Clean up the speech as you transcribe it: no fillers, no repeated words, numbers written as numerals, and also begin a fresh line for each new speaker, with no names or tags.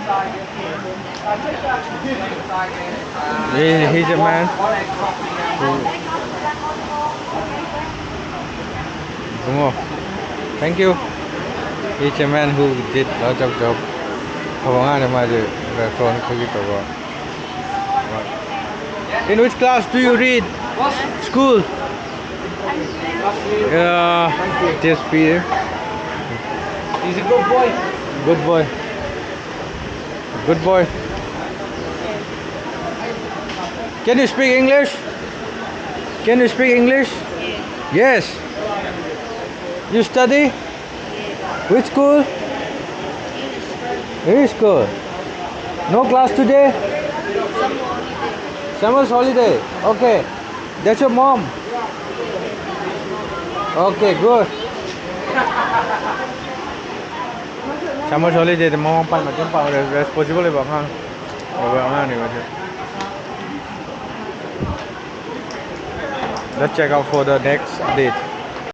He's a man who Bungo. Thank you. He's a man who did lots of job. In which class do you read? School. Just Peter.
He's a good boy.
Good boy. Good boy. Can you speak English? Can you speak English? Yes. You study? Which school? Which school? No class today? Summer's holiday. Okay. That's your mom. Okay, good. Summer's holiday. The mom is responsible about Let's check out for the next update.